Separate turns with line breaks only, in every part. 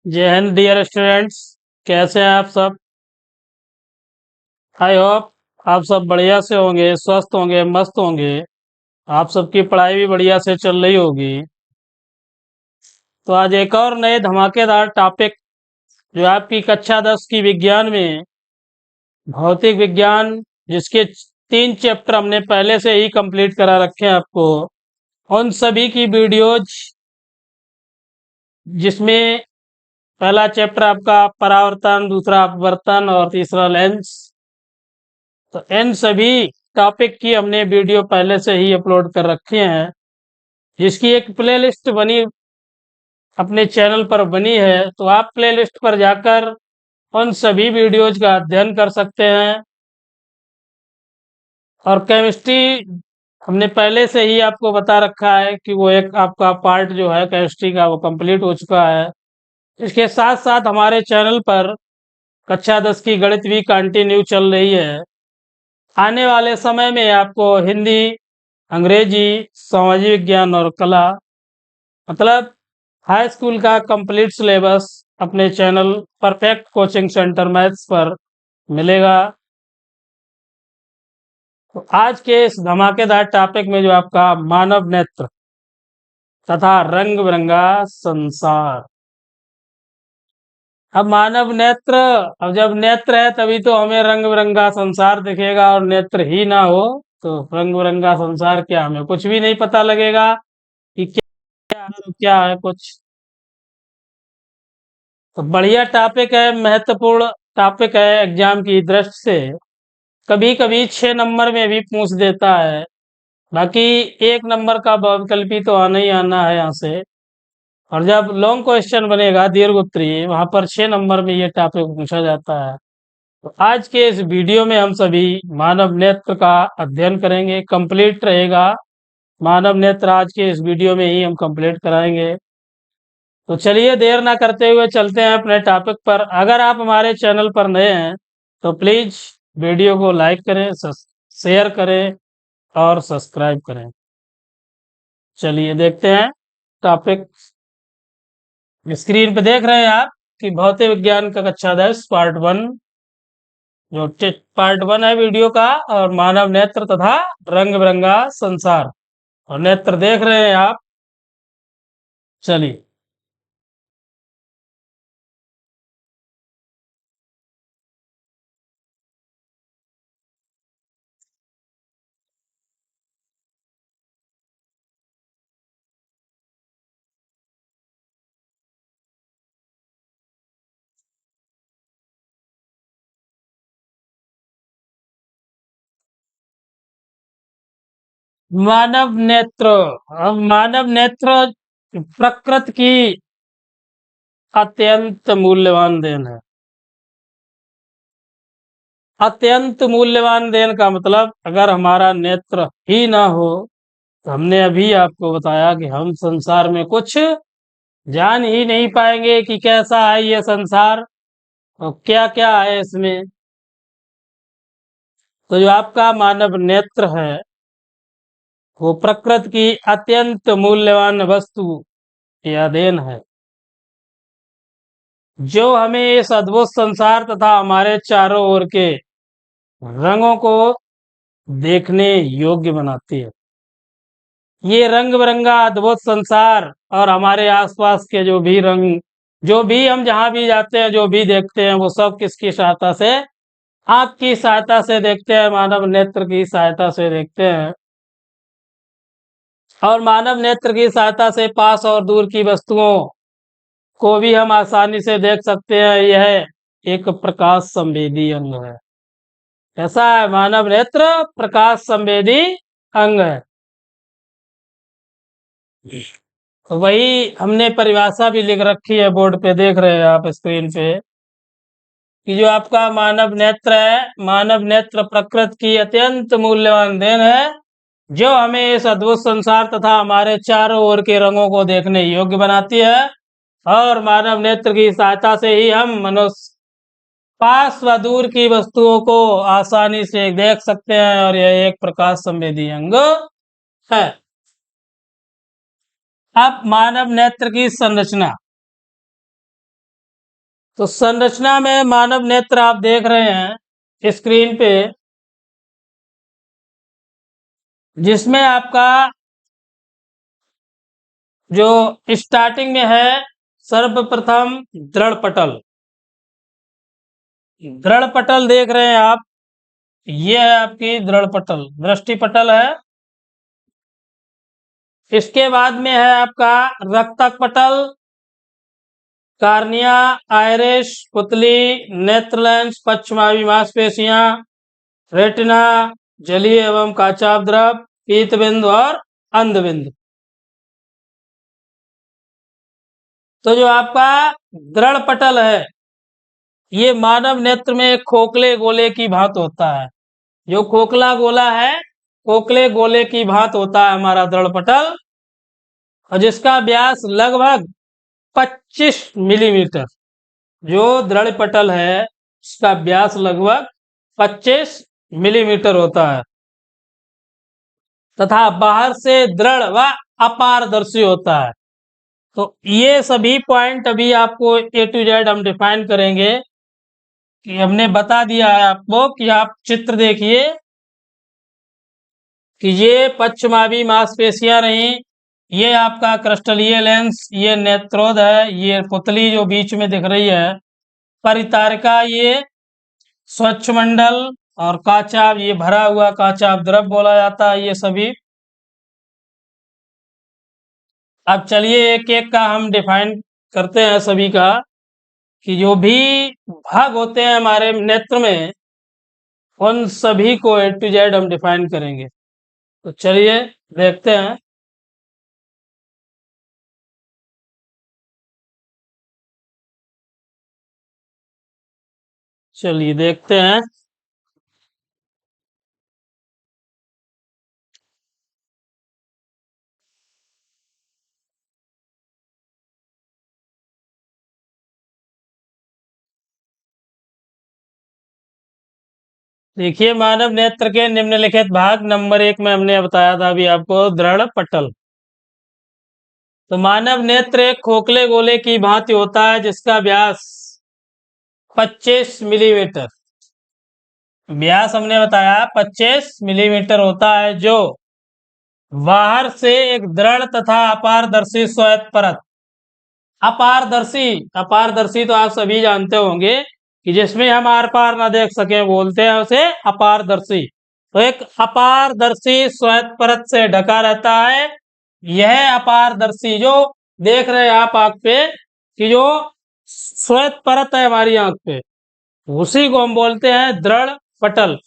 जय Hind dear students. कैसे हैं आप सब? आई होप आप सब बढ़िया से होंगे, स्वस्थ होंगे, मस्त होंगे। आप सबकी पढ़ाई भी बढ़िया से चल रही होगी। तो आज एक और नए धमाकेदार टॉपिक, जो आपकी कक्षा 10 की विज्ञान में भौतिक विज्ञान, जिसके 3 चैप्टर हमने पहले से ही कंप्लीट करा रखे हैं आपको, उन सभी की वीडियोज, जिसमें पहला चैप्टर आपका परावर्तन, दूसरा अपवर्तन और तीसरा लेंस, तो इन सभी टॉपिक की हमने वीडियो पहले से ही अपलोड कर रखे हैं, जिसकी एक प्लेलिस्ट बनी अपने चैनल पर बनी है। तो आप प्लेलिस्ट पर जाकर उन सभी वीडियोज का अध्ययन कर सकते हैं। और केमिस्ट्री हमने पहले से ही आपको बता रखा है कि वो एक आपका पार्ट जो है केमिस्ट्री का, वो कंप्लीट हो चुका है। इसके साथ साथ हमारे चैनल पर कक्षा 10 की गणित भी कंटिन्यू चल रही है। आने वाले समय में आपको हिंदी, अंग्रेजी, सामाजिक विज्ञान और कला, मतलब हाई स्कूल का कंप्लीट सिलेबस अपने channel perfect coaching centre maths पर मिलेगा। तो आज के इस धमाकेदार टॉपिक में जो आपका मानव नेत्र तथा रंग बिरंगा संसार। अब मानव नेत्र, अब जब नेत्र है तभी तो हमें रंग बिरंगा संसार दिखेगा, और नेत्र ही ना हो तो रंग बिरंगा संसार क्या, हमें कुछ भी नहीं पता लगेगा कि क्या है कुछ। तो बढ़िया टॉपिक है, महत्वपूर्ण टॉपिक है एग्जाम की दृष्टि से। कभी कभी 6 नंबर में भी पूछ देता है, बाकी 1 नंबर का बहुविकल्पी तो आना ही आना है यहाँ से। और जब लॉन्ग क्वेश्चन बनेगा दीर्घ उत्तरीय, वहां पर 6 नंबर में ये टॉपिक पूछा जाता है। तो आज के इस वीडियो में हम सभी मानव नेत्र का अध्ययन करेंगे, कंप्लीट रहेगा मानव नेत्र। आज के इस वीडियो में ही हम कंप्लीट कराएंगे। तो चलिए देर ना करते हुए चलते हैं अपने टॉपिक पर। अगर आप हमारे चैनल पर नए हैं तो प्लीज वीडियो को लाइक करें, शेयर करें और सब्सक्राइब करें। चलिए देखते हैं टॉपिक। स्क्रीन पे देख रहे हैं आप कि भौतिक विज्ञान का कक्षा 10 पार्ट 1, जो पार्ट 1 है वीडियो का, और मानव नेत्र तथा रंग बिरंगा संसार, और नेत्र देख रहे हैं आप। चलिए, मानव नेत्र। अब मानव नेत्र प्रकृति की अत्यंत मूल्यवान देन है। अत्यंत मूल्यवान देन का मतलब, अगर हमारा नेत्र ही ना हो तो हमने अभी आपको बताया कि हम संसार में कुछ जान ही नहीं पाएंगे कि कैसा है ये संसार और क्या क्या है इसमें। तो जो आपका मानव नेत्र है, वो प्रकृति की अत्यंत मूल्यवान वस्तु या देन है, जो हमें इस अद्भुत संसार तथा हमारे चारों ओर के रंगों को देखने योग्य बनाती है। ये रंग बिरंगा अद्भुत संसार और हमारे आसपास के जो भी रंग, जो भी हम जहां भी जाते हैं, जो भी देखते हैं, वो सब किसकी सहायता से? आपकी सहायता से देखते हैं, मानव नेत्र की सहायता से देखते हैं। और मानव नेत्र की सहायता से पास और दूर की वस्तुओं को भी हम आसानी से देख सकते हैं। यह एक प्रकाश संवेदी अंग है। कैसा है मानव नेत्र? प्रकाश संवेदी अंग है। वही हमने परिभाषा भी लिख रखी है, बोर्ड पे देख रहे हैं आप स्क्रीन पे, कि जो आपका मानव नेत्र है, मानव नेत्र प्रकृति की अत्यंत मूल्यवान देन है, जो हमें इस अद्भुत संसार तथा हमारे चारों ओर के रंगों को देखने योग्य बनाती है। और मानव नेत्र की सहायता से ही हम मनुष्य पास व दूर की वस्तुओं को आसानी से देख सकते हैं, और यह एक प्रकाश संवेदी अंग है। अब मानव नेत्र की संरचना। तो संरचना में मानव नेत्र आप देख रहे हैं स्क्रीन पे, जिसमें आपका जो स्टार्टिंग में है सर्वप्रथम दृढ़ पटल। दृढ़ पटल देख रहे हैं आप, ये है आपकी दृढ़ पटल, दृष्टि पटल है। इसके बाद में है आपका रक्तक पटल, कार्निया, आइरिस, पुतली, नेत्र लेंस, पश्चिमावी मांसपेशियां, रेटिना, जलीय एवं काचाभ द्रव, पीत बिंदु और अंध बिंदु। तो जो आपका दृढ़ पटल है, ये मानव नेत्र में खोखले गोले की भांति होता है। जो खोखला गोला है, खोखले गोले की भांति होता है हमारा दृढ़ पटल, और जिसका व्यास लगभग 25 मिलीमीटर। जो दृढ़ पटल है उसका व्यास लगभग 25 मिलीमीटर होता है तथा बाहर से दृढ़ व अपारदर्शी होता है। तो ये सभी पॉइंट अभी आपको A to Z हम डिफाइन करेंगे, कि हमने बता दिया है आपको कि आप चित्र देखिए कि ये पश्चिमावी मांसपेशियां रही, ये आपका क्रिस्टलीय लेंस, ये नेत्रोद है, ये पुतली जो बीच में दिख रही है, परितारिका, ये स्वच्छ मंडल, और काचाभ, ये भरा हुआ काचाभ द्रव बोला जाता है ये सभी। अब चलिए एक एक का हम डिफाइन करते हैं सभी का, कि जो भी भाग होते हैं हमारे नेत्र में उन सभी को A to Z हम डिफाइन करेंगे। तो चलिए देखते हैं। चलिए देखते हैं। देखिए, मानव नेत्र के निम्नलिखित भाग, नंबर 1 में हमने बताया था अभी आपको दृढ़ पटल। तो मानव नेत्र एक खोखले गोले की भांति होता है जिसका व्यास 25 मिलीमीटर, व्यास हमने बताया 25 मिलीमीटर होता है, जो बाहर से एक दृढ़ तथा अपारदर्शी श्वेत परत, अपारदर्शी, अपारदर्शी तो आप सभी जानते होंगे कि जिसमें हम आर पार ना देख सके बोलते हैं उसे अपारदर्शी। तो एक अपारदर्शी श्वेत परत से ढका रहता है। यह अपारदर्शी जो देख रहे हैं आप आंख पे, कि जो श्वेत परत है हमारी आंख पे, उसी को हम बोलते हैं दृढ़ पटल।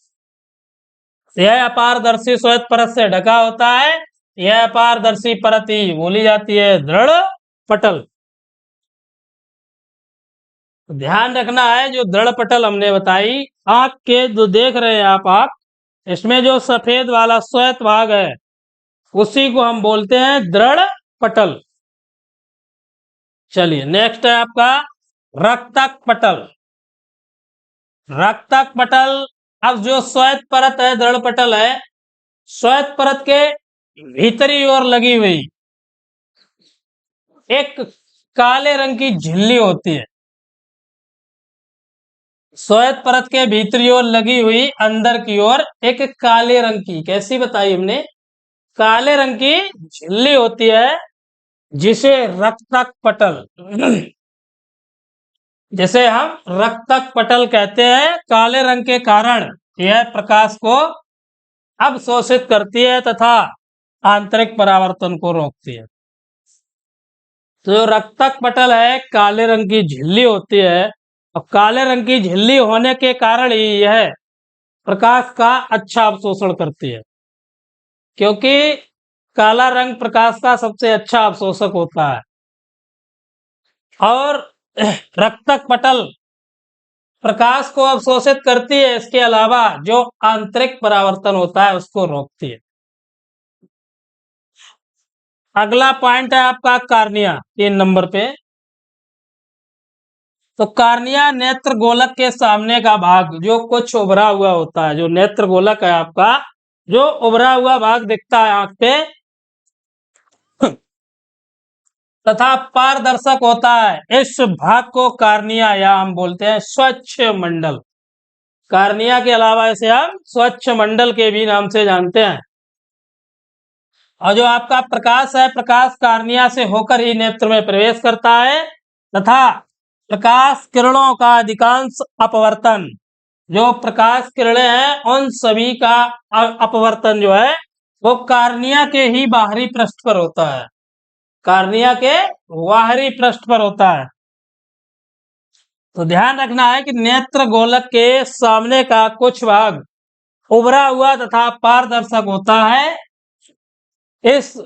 यह अपारदर्शी श्वेत परत से ढका होता है, यह अपारदर्शी परत ही बोली जाती है दृढ़ पटल। ध्यान रखना है, जो दृढ़ पटल हमने बताई, आंख के जो देख रहे हैं आप आंख, इसमें जो सफेद वाला श्वेत भाग है उसी को हम बोलते हैं दृढ़ पटल। चलिए नेक्स्ट है आपका रक्तक पटल। रक्तक पटल, अब जो श्वेत परत है, दृढ़ पटल है, श्वेत परत के भीतरी ओर लगी हुई एक काले रंग की झिल्ली होती है। श्वेत परत के भीतरी ओर लगी हुई अंदर की ओर एक काले रंग की, कैसी बताई हमने, काले रंग की झिल्ली होती है, जिसे रक्तक पटल, जिसे हम रक्तक पटल कहते हैं। काले रंग के कारण यह प्रकाश को अवशोषित करती है तथा आंतरिक परावर्तन को रोकती है। तो जो रक्तक पटल है, काले रंग की झिल्ली होती है, और काले रंग की झिल्ली होने के कारण ही यह प्रकाश का अच्छा अवशोषण करती है, क्योंकि काला रंग प्रकाश का सबसे अच्छा अवशोषक होता है। और रक्तक पटल प्रकाश को अवशोषित करती है, इसके अलावा जो आंतरिक परावर्तन होता है उसको रोकती है। अगला पॉइंट है आपका कार्निया, 3 नंबर पे। तो कार्निया नेत्र गोलक के सामने का भाग, जो कुछ उभरा हुआ होता है, जो नेत्र गोलक है आपका, जो उभरा हुआ भाग दिखता है आंख पे, तथा पारदर्शक होता है। इस भाग को कार्निया या हम बोलते हैं स्वच्छ मंडल। कार्निया के अलावा इसे हम स्वच्छ मंडल के भी नाम से जानते हैं। और जो आपका प्रकाश है, प्रकाश कार्निया से होकर ही नेत्र में प्रवेश करता है तथा प्रकाश किरणों का अधिकांश अपवर्तन, जो प्रकाश किरणें हैं उन सभी का अपवर्तन जो है वो कार्निया के ही बाहरी पृष्ठ पर होता है। कार्निया के बाहरी पृष्ठ पर होता है। तो ध्यान रखना है कि नेत्र गोलक के सामने का कुछ भाग उभरा हुआ तथा पारदर्शक होता है। इस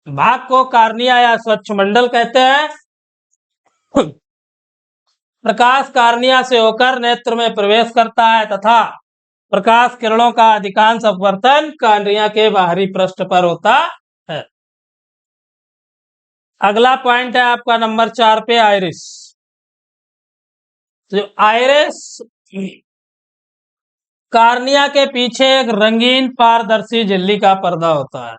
भाग को कार्निया या स्वच्छ मंडल कहते हैं। प्रकाश कार्निया से होकर नेत्र में प्रवेश करता है तथा प्रकाश किरणों का अधिकांश अपवर्तन कार्निया के बाहरी पृष्ठ पर होता है। अगला पॉइंट है आपका नंबर 4 पे आइरिस। जो आइरिस कार्निया के पीछे एक रंगीन पारदर्शी झिल्ली का पर्दा होता है।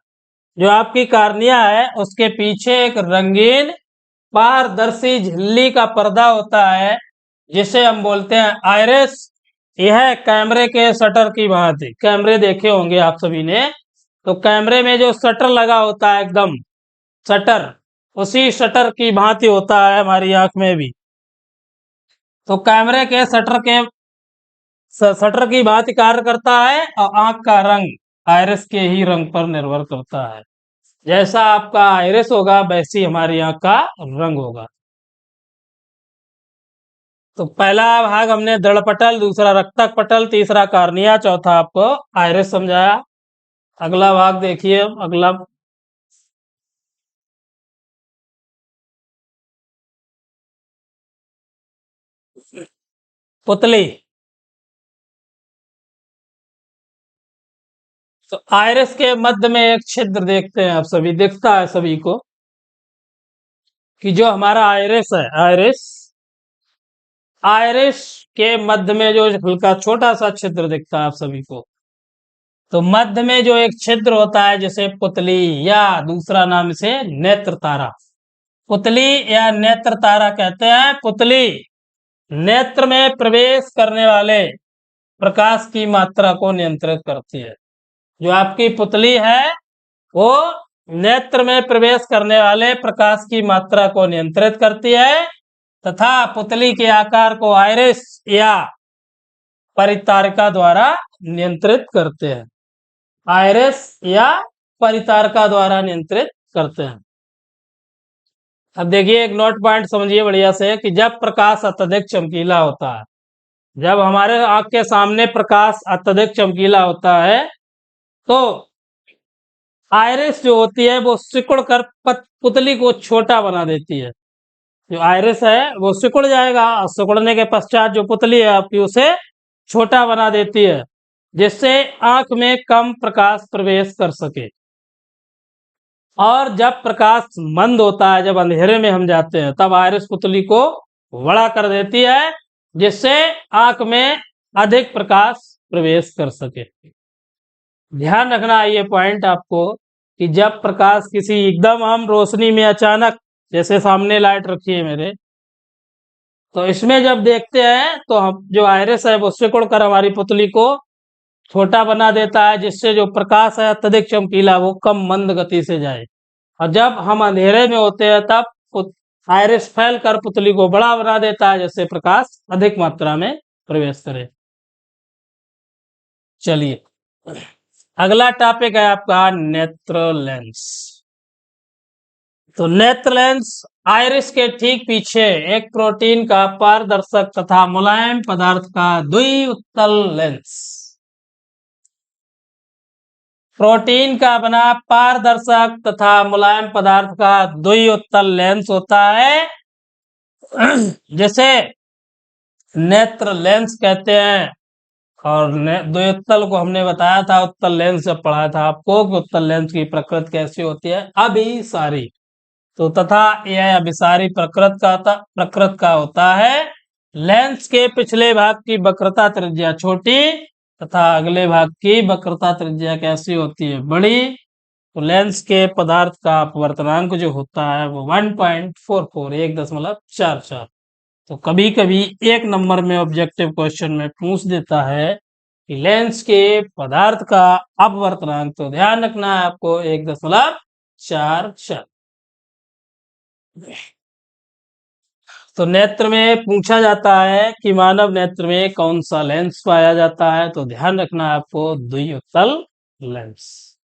जो आपकी कार्निया है उसके पीछे एक रंगीन पारदर्शी झिल्ली का पर्दा होता है जिसे हम बोलते हैं आइरिस। यह कैमरे के शटर की भांति, कैमरे देखे होंगे आप सभी ने, तो कैमरे में जो शटर लगा होता है एकदम शटर, उसी शटर की भांति होता है हमारी आंख में भी। तो कैमरे के शटर की भांति कार्य करता है और आंख का रंग आइरिस के ही रंग पर निर्भर करता है। जैसा आपका आइरिस होगा वैसी हमारी आंख का रंग होगा। तो पहला भाग हमने दृढ़ पटल, दूसरा रक्तक पटल, तीसरा कार्निया, चौथा आपको आइरिस समझाया। अगला भाग देखिए। अगला पुतली। तो आइरिस के मध्य में एक छिद्र देखते हैं आप सभी, दिखता है सभी को कि जो हमारा आइरिस है, आइरिस के मध्य में जो हल्का छोटा सा छिद्र दिखता है आप सभी को, तो मध्य में जो एक छिद्र होता है जिसे पुतली या दूसरा नाम इसे नेत्र तारा, पुतली या नेत्र तारा कहते हैं। पुतली नेत्र में प्रवेश करने वाले प्रकाश की मात्रा को नियंत्रित करती है। जो आपकी पुतली है वो नेत्र में प्रवेश करने वाले प्रकाश की मात्रा को नियंत्रित करती है तथा पुतली के आकार को आइरिस या परितारिका द्वारा नियंत्रित करते हैं। आइरिस या परितारिका द्वारा नियंत्रित करते हैं। अब देखिए एक नोट पॉइंट समझिए बढ़िया से कि जब प्रकाश अत्यधिक चमकीला होता है, जब हमारे आंख के सामने प्रकाश अत्यधिक चमकीला होता है तो आइरिस जो होती है वो सिकुड़ कर पुतली को छोटा बना देती है। जो आइरिस है वो सिकुड़ जाएगा और सिकुड़ने के पश्चात जो पुतली है आपकी उसे छोटा बना देती है जिससे आंख में कम प्रकाश प्रवेश कर सके। और जब प्रकाश मंद होता है, जब अंधेरे में हम जाते हैं, तब आइरिस पुतली को बड़ा कर देती है जिससे आंख में अधिक प्रकाश प्रवेश कर सके। ध्यान रखना है ये पॉइंट आपको कि जब प्रकाश किसी एकदम हम रोशनी में अचानक, जैसे सामने लाइट रखी है मेरे, तो इसमें जब देखते हैं तो हम जो आइरिस है वो सिकुड़ कर हमारी पुतली को छोटा बना देता है जिससे जो प्रकाश है अत्यधिक चमकीला वो कम मंद गति से जाए। और जब हम अंधेरे में होते हैं तब आइरिस फैल कर पुतली को बड़ा बना देता है जिससे प्रकाश अधिक मात्रा में प्रवेश करे। चलिए अगला टॉपिक है आपका नेत्र लेंस। तो नेत्र लेंस आइरिस के ठीक पीछे एक प्रोटीन का पारदर्शक तथा मुलायम पदार्थ का द्विउत्तल लेंस, प्रोटीन का बना पारदर्शक तथा मुलायम पदार्थ का द्विउत्तल लेंस होता है जिसे नेत्र लेंस कहते हैं। और द्विउत्तल को हमने बताया था, उत्तल लेंस जब पढ़ाया था आपको कि उत्तल लेंस की प्रकृति कैसी होती है, अभिसारी। तो तथा यह अभिसारी प्रकृत का होता है। लेंस के पिछले भाग की वक्रता त्रिज्या छोटी तथा अगले भाग की वक्रता त्रिज्या कैसी होती है, बड़ी। तो लेंस के पदार्थ का अपवर्तनांक जो होता है वो 1.44 1.44। तो कभी कभी एक नंबर में ऑब्जेक्टिव क्वेश्चन में पूछ देता है कि लेंस के पदार्थ का अपवर्तनांक, तो ध्यान रखना है आपको 1.44। तो नेत्र में पूछा जाता है कि मानव नेत्र में कौन सा लेंस पाया जाता है, तो ध्यान रखना है आपको द्विउत्तल लेंस।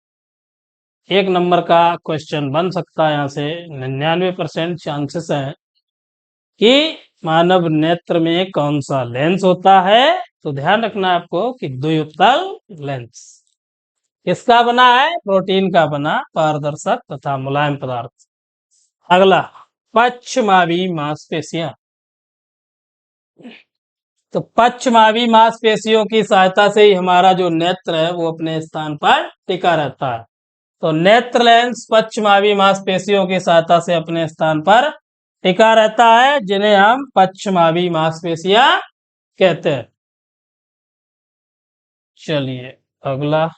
एक नंबर का क्वेश्चन बन सकता है, यहाँ से 99% चांसेस हैं कि मानव नेत्र में कौन सा लेंस होता है, तो ध्यान रखना है आपको कि द्विउत्तल लेंस किसका बना है, प्रोटीन का बना, पारदर्शक तथा मुलायम पदार्थ। अगला पश्चमावी मांसपेशियां। तो पश्चमावी मांसपेशियों की सहायता से ही हमारा जो नेत्र है वो अपने स्थान पर टिका रहता है। तो नेत्र लेंस पश्चमावी मांसपेशियों की सहायता से अपने स्थान पर टिका रहता है, जिन्हें हम पश्चमावी मांसपेशियां कहते हैं। चलिए अगला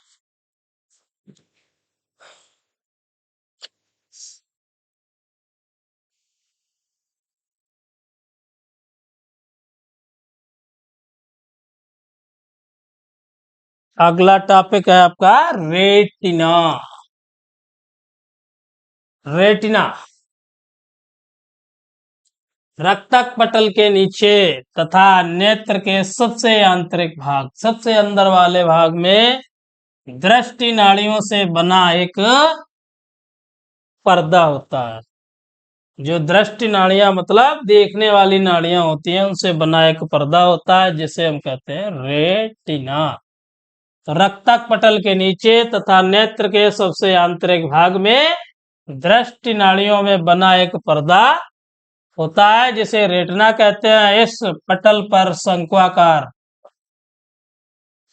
अगला टॉपिक है आपका रेटिना। रेटिना रक्तक पटल के नीचे तथा नेत्र के सबसे आंतरिक भाग, सबसे अंदर वाले भाग में दृष्टि नाड़ियों से बना एक पर्दा होता है। जो दृष्टि नाड़ियां मतलब देखने वाली नाड़ियां होती हैं, उनसे बना एक पर्दा होता है जिसे हम कहते हैं रेटिना। तो रक्तक पटल के नीचे तथा नेत्र के सबसे आंतरिक भाग में दृष्टि नाड़ियों में बना एक पर्दा होता है जिसे रेटिना कहते हैं। इस पटल पर शंक्वाकार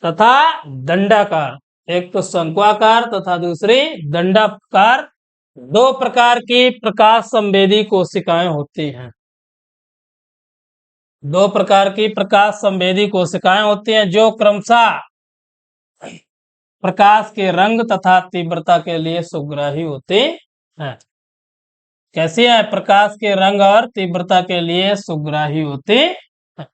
तथा दंडाकार, एक तो शंक्वाकार तथा दूसरी दंडाकार, दो प्रकार की प्रकाश संवेदी कोशिकाएं होती हैं। दो प्रकार की प्रकाश संवेदी कोशिकाएं होती हैं जो क्रमशः प्रकाश के रंग तथा तीव्रता के लिए सुग्राही होते हैं। कैसी है, प्रकाश के रंग और तीव्रता के लिए सुग्राही होते हैं।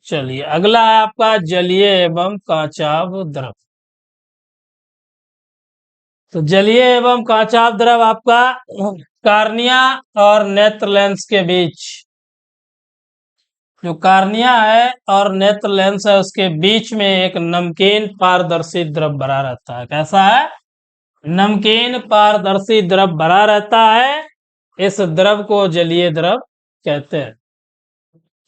चलिए अगला है आपका जलीय एवं कांचाभ द्रव। तो जलीय एवं कांचाभ द्रव आपका कार्निया और नेत्र लेंस के बीच, जो कार्निया है और नेत्र लेंस है उसके बीच में एक नमकीन पारदर्शी द्रव भरा रहता है। कैसा है, नमकीन पारदर्शी द्रव भरा रहता है। इस द्रव को जलीय द्रव कहते हैं।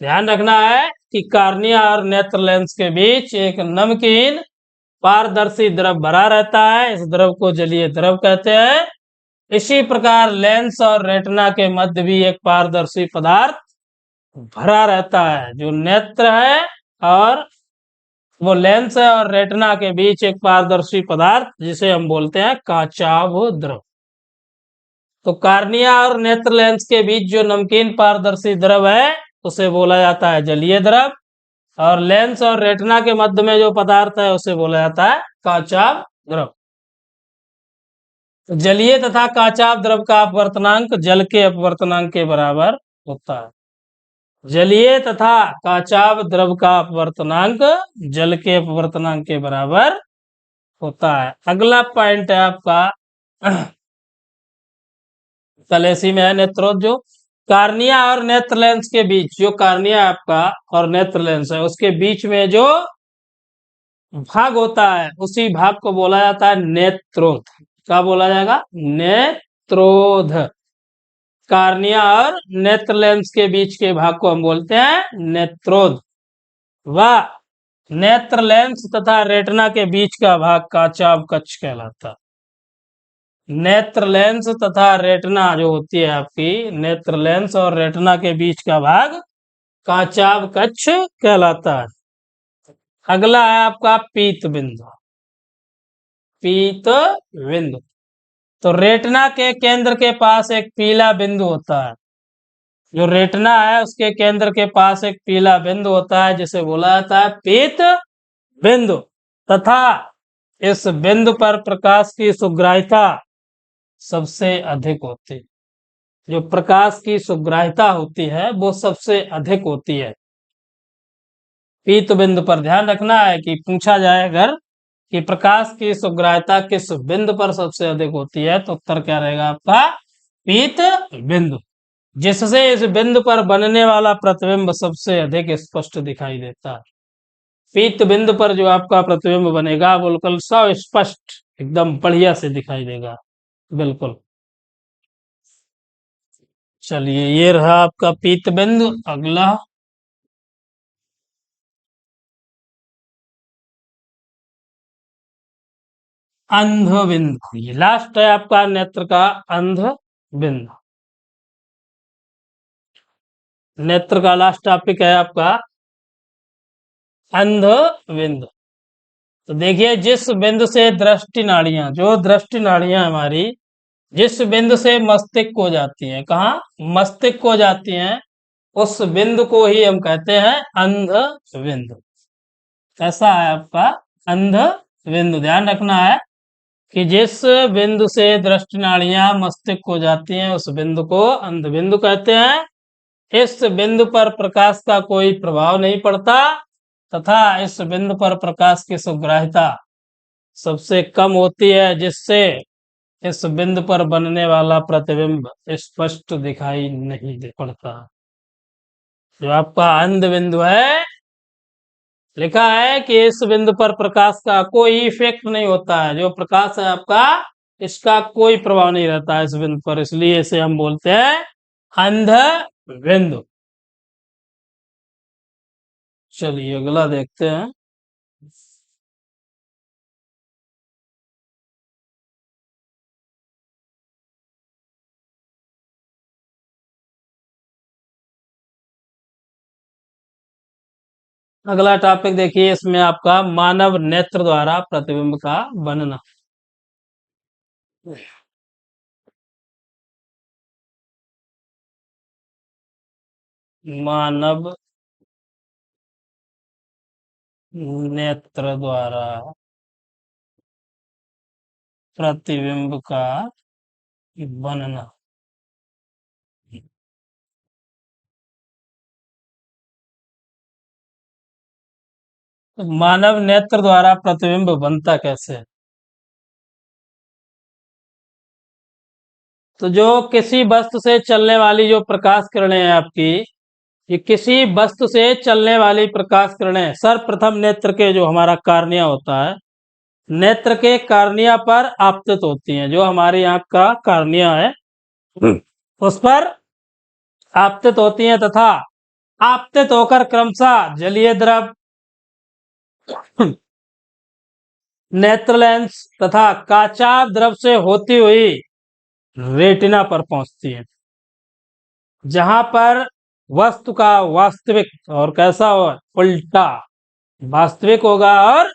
ध्यान रखना है कि कार्निया और नेत्र लेंस के बीच एक नमकीन पारदर्शी द्रव भरा रहता है, इस द्रव को जलीय द्रव कहते हैं। इसी प्रकार लेंस और रेटिना के मध्य भी एक पारदर्शी पदार्थ भरा रहता है। जो नेत्र है और वो लेंस है और रेटिना के बीच एक पारदर्शी पदार्थ जिसे हम बोलते हैं कांचाभ द्रव। तो कार्निया और नेत्र लेंस के बीच जो नमकीन पारदर्शी द्रव है उसे बोला जाता है जलीय द्रव, और लेंस और रेटिना के मध्य में जो पदार्थ है उसे बोला जाता है कांचाभ द्रव। जलीय तथा कांचाभ द्रव का अपवर्तनांक जल के अपवर्तनांक के बराबर होता है। जलीय तथा कांचाभ द्रव का अपवर्तनांक जल के अपवर्तनांक के बराबर होता है। अगला पॉइंट है आपका तलेसी में है नेत्रोद। जो कार्निया और नेत्र लेंस के बीच, जो कार्निया आपका और नेत्र लेंस है उसके बीच में जो भाग होता है उसी भाग को बोला जाता है नेत्रोध। क्या बोला जाएगा, नेत्रोध। कार्निया और नेत्र लेंस के बीच के भाग को हम बोलते हैं नेत्रोध। व नेत्र लेंस तथा रेटिना के बीच का भाग कांचाभ कक्ष कहलाता। नेत्र लेंस तथा रेटिना जो होती है आपकी, नेत्र लेंस और रेटिना के बीच का भाग कांचाभ कक्ष कहलाता है। अगला है आपका पीत बिंदु। पीत बिंदु, तो रेटिना के केंद्र के पास एक पीला बिंदु होता है। जो रेटिना है उसके केंद्र के पास एक पीला बिंदु होता है जिसे बोला जाता है पीत बिंदु। तथा इस बिंदु पर प्रकाश की सुग्राह्यता सबसे अधिक होती है। जो प्रकाश की सुग्राह्यता होती है वो सबसे अधिक होती है पीत बिंदु पर। ध्यान रखना है कि पूछा जाए अगर कि प्रकाश की सुग्राह्यता किस बिंदु पर सबसे अधिक होती है, तो उत्तर क्या रहेगा आपका? पीत बिंदु, जिससे इस बिंदु पर बनने वाला प्रतिबिंब सबसे अधिक स्पष्ट दिखाई देता है। पीत बिंदु पर जो आपका प्रतिबिंब बनेगा वो बिल्कुल स्पष्ट एकदम बढ़िया से दिखाई देगा। बिल्कुल। चलिए, ये रहा आपका पीत बिंदु। अगला अंध बिंदु। ये लास्ट है आपका नेत्र का अंध बिंदु। नेत्र का लास्ट टॉपिक है आपका अंध बिंदु। तो देखिए, जिस बिंदु से दृष्टि नाड़ियां, जो दृष्टि नाड़ियां हमारी जिस बिंदु से मस्तिष्क को जाती हैं, कहाँ? मस्तिष्क को जाती हैं, उस बिंदु को ही हम कहते हैं अंध बिंदु। कैसा है आपका? अंध बिंदु। ध्यान रखना है कि जिस बिंदु से दृष्टि नाड़ियां मस्तिष्क को जाती हैं उस बिंदु को अंध बिंदु कहते हैं। इस बिंदु पर प्रकाश का कोई प्रभाव नहीं पड़ता तथा इस बिंदु पर प्रकाश की सुग्राह्यता सबसे कम होती है, जिससे इस बिंदु पर बनने वाला प्रतिबिंब स्पष्ट दिखाई नहीं दे पड़ता। जो आपका अंध बिंदु है, लिखा है कि इस बिंदु पर प्रकाश का कोई इफेक्ट नहीं होता है। जो प्रकाश है आपका, इसका कोई प्रभाव नहीं रहता है इस बिंदु पर, इसलिए इसे हम बोलते हैं अंध बिंदु। चलिए, अगला देखते हैं। अगला टॉपिक देखिए, इसमें आपका मानव नेत्र द्वारा प्रतिबिंब का बनना। मानव नेत्र द्वारा प्रतिबिंब का बनना। तो मानव नेत्र द्वारा प्रतिबिंब बनता कैसे है? तो जो किसी वस्तु से चलने वाली जो प्रकाश किरणें हैं आपकी, ये किसी वस्तु से चलने वाली प्रकाश किरणें सर्वप्रथम नेत्र के जो हमारा कार्निया होता है, नेत्र के कार्निया पर आपतित होती हैं। जो हमारी आंख का कार्निया है उस पर आपतित होती हैं तथा आपतित होकर क्रमशः जलीय द्रव, नेत्र लेंस तथा काचाभ द्रव से होती हुई रेटिना पर पहुंचती है, जहां पर वस्तु का वास्तविक और कैसा हो, उल्टा वास्तविक होगा और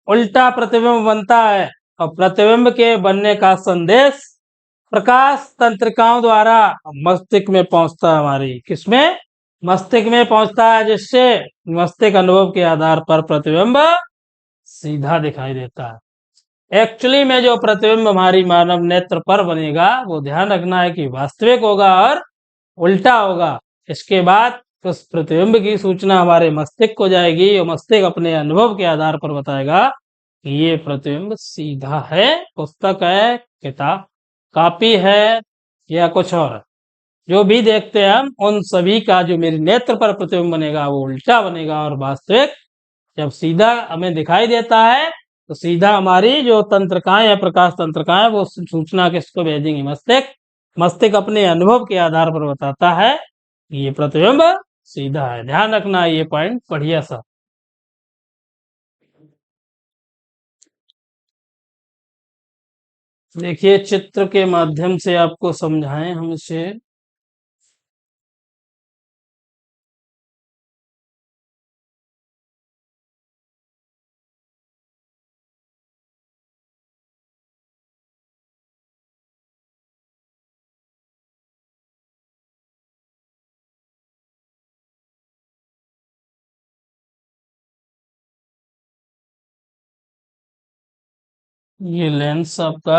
उल्टा प्रतिबिंब बनता है। और प्रतिबिंब के बनने का संदेश प्रकाश तंत्रिकाओं द्वारा मस्तिष्क में पहुंचता है। हमारी किसमें? मस्तिष्क में पहुंचता है, जिससे मस्तिष्क अनुभव के आधार पर प्रतिबिंब सीधा दिखाई देता है। एक्चुअली में जो प्रतिबिंब हमारी मानव नेत्र पर बनेगा वो ध्यान रखना है कि वास्तविक होगा और उल्टा होगा। इसके बाद उस प्रतिबिंब की सूचना हमारे मस्तिष्क को जाएगी और मस्तिष्क अपने अनुभव के आधार पर बताएगा कि ये प्रतिबिंब सीधा है, पुस्तक है, किताब कॉपी है या कुछ और है। जो भी देखते हैं हम, उन सभी का जो मेरे नेत्र पर प्रतिबिंब बनेगा वो उल्टा बनेगा और वास्तविक जब सीधा हमें दिखाई देता है तो सीधा हमारी जो तंत्रिकाएं है, प्रकाश तंत्रिकाएं, वो सूचना किसको भेजेंगी? मस्तिष्क। मस्तिष्क अपने अनुभव के आधार पर बताता है कि ये प्रतिबिंब सीधा है। ध्यान रखना है ये पॉइंट बढ़िया सा। देखिए, चित्र के माध्यम से आपको समझाएं हम इसे। ये लेंस आपका,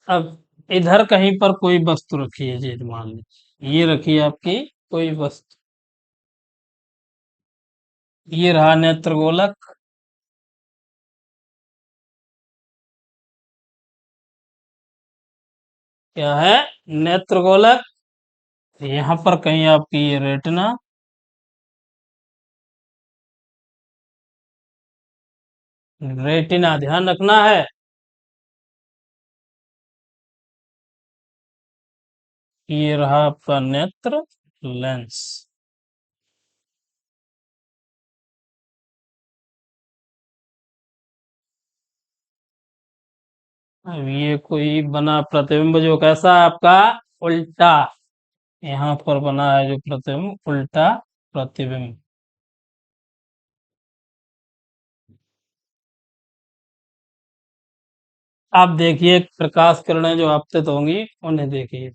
अब इधर कहीं पर कोई वस्तु रखी है जी, मान लीजिए ये रखी है आपकी कोई वस्तु, ये रहा नेत्र गोलक। क्या है? नेत्र गोलक। यहाँ पर कहीं आपकी ये रेटिना, रेटिना ध्यान रखना है। ये रहा आपका नेत्र लेंस। अब ये कोई बना प्रतिबिंब जो कैसा है आपका, उल्टा। यहाँ पर बना है जो प्रतिबिंब, उल्टा प्रतिबिंब। आप देखिए प्रकाश किरणें जो आपतित होंगी उन्हें देखिए।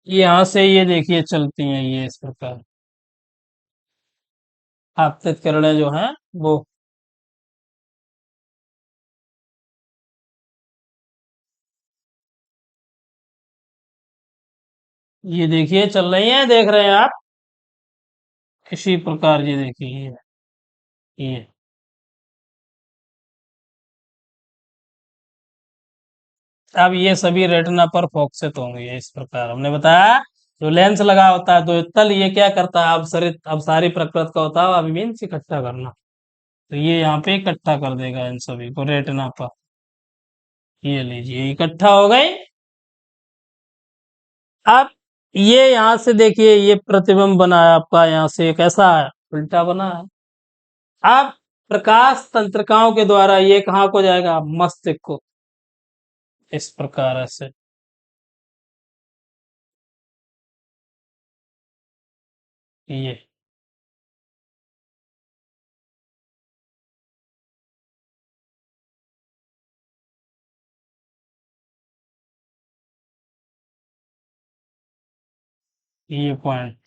ये यहाँ से ये देखिए चलती हैं ये इस प्रकार, आपतित किरणें जो हैं वो। ये देखिए चल रही हैं, देख रहे हैं आप? इसी प्रकार ये देखिए ये अब ये सभी रेटिना पर फोकसित होंगे इस प्रकार। हमने बताया जो लेंस लगा होता है तो तल, ये क्या करता है, अब अब सारी प्रकृति का होता है अब मीन्स इकट्ठा करना, तो ये यहाँ पे इकट्ठा कर देगा इन सभी को रेटिना पर। ये लीजिए इकट्ठा हो गए। अब ये यहाँ से देखिए ये प्रतिबिंब बना है आपका, यहाँ से कैसा है, उल्टा बना है। अब प्रकाश तंत्रिकाओं के द्वारा ये कहाँ को जाएगा, मस्तिष्क को, इस प्रकार से। ये ये पॉइंट।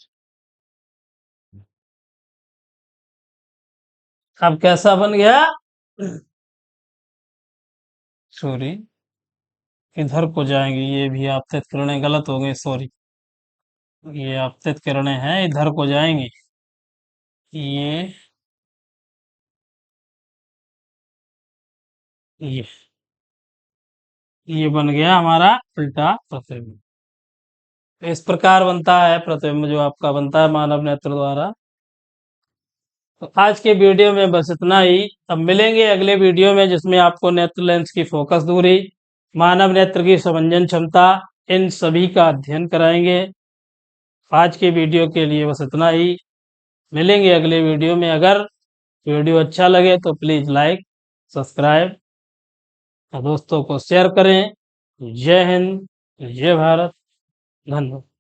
अब कैसा बन गया, सॉरी, इधर को जाएंगे, ये भी आपतित किरणें गलत हो गई, सॉरी। ये आपतित किरणें हैं, इधर को जाएंगी। ये ये ये बन गया हमारा उल्टा प्रतिबिंब। तो इस प्रकार बनता है प्रतिबिंब जो आपका बनता है मानव नेत्र द्वारा। तो आज के वीडियो में बस इतना ही। अब मिलेंगे अगले वीडियो में जिसमें आपको नेत्र लेंस की फोकस दूरी, मानव नेत्र की समंजन क्षमता, इन सभी का अध्ययन कराएंगे। आज के वीडियो के लिए बस इतना ही। मिलेंगे अगले वीडियो में। अगर वीडियो अच्छा लगे तो प्लीज़ लाइक, सब्सक्राइब और दोस्तों को शेयर करें। जय हिंद, जय भारत, धन्यवाद।